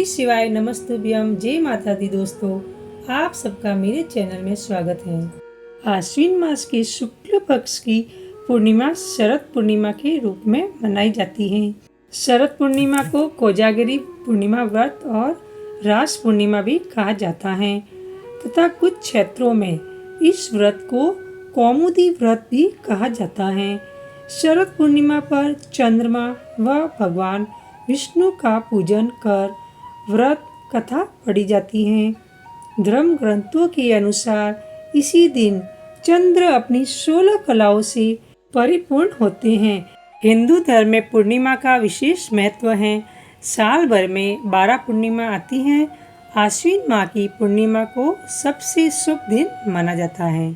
शिवाय नमस्तुभ्यम। जय माता दी। दोस्तों, आप सबका मेरे चैनल में स्वागत है। आश्विन मास के शुक्ल पक्ष की पूर्णिमा शरद पूर्णिमा के रूप में मनाई जाती है। शरद पूर्णिमा को कोजागिरी पूर्णिमा व्रत और रास पूर्णिमा भी कहा जाता है तथा कुछ क्षेत्रों में इस व्रत को कौमुदी व्रत भी कहा जाता है। शरद पूर्णिमा पर चंद्रमा व भगवान विष्णु का पूजन कर व्रत कथा पढ़ी जाती है। धर्म ग्रंथों के अनुसार इसी दिन चंद्र अपनी 16 कलाओं से परिपूर्ण होते हैं। हिंदू धर्म में पूर्णिमा का विशेष महत्व है। साल भर में 12 पूर्णिमा आती हैं। आश्विन माह की पूर्णिमा को सबसे शुभ दिन माना जाता है।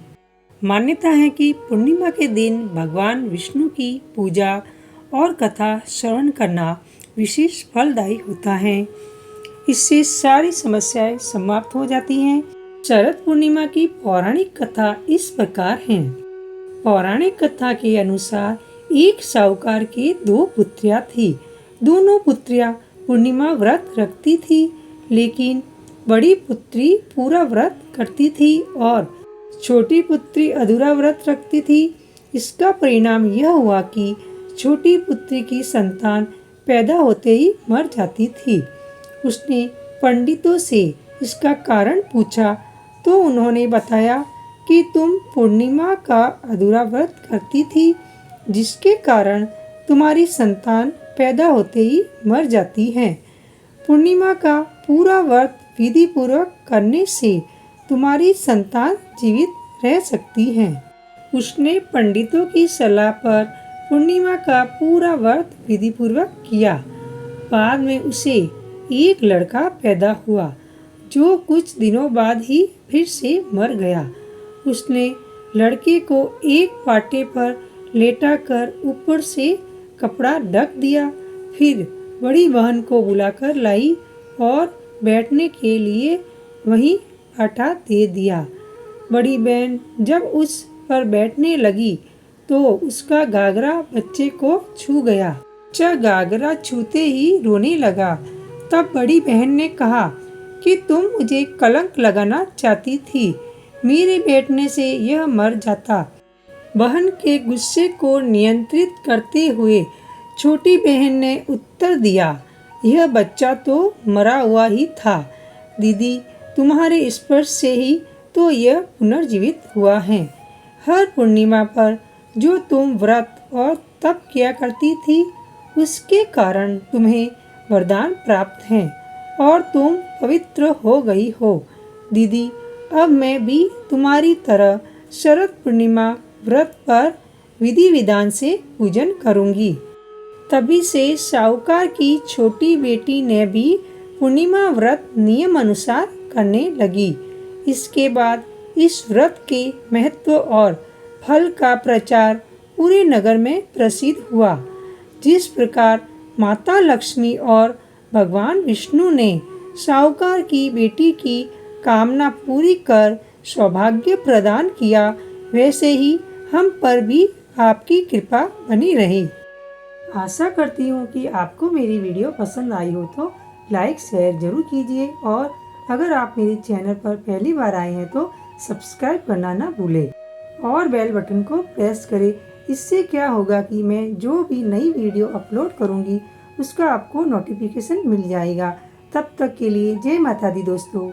मान्यता है कि पूर्णिमा के दिन भगवान विष्णु की पूजा और कथा श्रवण करना विशेष फलदायी होता है। इससे सारी समस्याएं समाप्त हो जाती हैं। शरद पूर्णिमा की पौराणिक कथा इस प्रकार है। पौराणिक कथा के अनुसार एक साहूकार के 2 पुत्रियां थी। दोनों पुत्रियां पूर्णिमा व्रत रखती थी, लेकिन बड़ी पुत्री पूरा व्रत करती थी और छोटी पुत्री अधूरा व्रत रखती थी। इसका परिणाम यह हुआ कि छोटी पुत्री की संतान पैदा होते ही मर जाती थी। उसने पंडितों से इसका कारण पूछा तो उन्होंने बताया कि तुम पूर्णिमा का अधूरा व्रत करती थी, जिसके कारण तुम्हारी संतान पैदा होते ही मर जाती है। पूर्णिमा का पूरा व्रत विधि पूर्वक करने से तुम्हारी संतान जीवित रह सकती है। उसने पंडितों की सलाह पर पूर्णिमा का पूरा व्रत विधि पूर्वक किया। बाद में उसे एक लड़का पैदा हुआ, जो कुछ दिनों बाद ही फिर से मर गया। उसने लड़के को एक पाटे पर लेटाकर ऊपर से कपड़ा ढक दिया। फिर बड़ी बहन को बुलाकर लाई और बैठने के लिए वहीं पाटा दे दिया। बड़ी बहन जब उस पर बैठने लगी तो उसका घाघरा बच्चे को छू गया। बच्चा घाघरा छूते ही रोने लगा। तब बड़ी बहन ने कहा कि तुम मुझे कलंक लगाना चाहती थी, मेरे बैठने से यह मर जाता। बहन के गुस्से को नियंत्रित करते हुए छोटी बहन ने उत्तर दिया, यह बच्चा तो मरा हुआ ही था दीदी, तुम्हारे स्पर्श से ही तो यह पुनर्जीवित हुआ है। हर पूर्णिमा पर जो तुम व्रत और तप किया करती थी, उसके कारण तुम्हें वरदान प्राप्त है और तुम पवित्र हो गई हो दीदी। अब मैं भी तुम्हारी तरह शरद पूर्णिमा व्रत पर विधि विधान से पूजन करूंगी। तभी से साहूकार की छोटी बेटी ने भी पूर्णिमा व्रत नियम अनुसार करने लगी। इसके बाद इस व्रत के महत्व और फल का प्रचार पूरे नगर में प्रसिद्ध हुआ। जिस प्रकार माता लक्ष्मी और भगवान विष्णु ने साहूकार की बेटी की कामना पूरी कर सौभाग्य प्रदान किया, वैसे ही हम पर भी आपकी कृपा बनी रहे। आशा करती हूँ कि आपको मेरी वीडियो पसंद आई हो तो लाइक शेयर जरूर कीजिए और अगर आप मेरे चैनल पर पहली बार आए हैं तो सब्सक्राइब करना ना भूलें और बेल बटन को प्रेस करें। इससे क्या होगा कि मैं जो भी नई वीडियो अपलोड करूंगी उसका आपको नोटिफिकेशन मिल जाएगा। तब तक के लिए जय माता दी दोस्तों।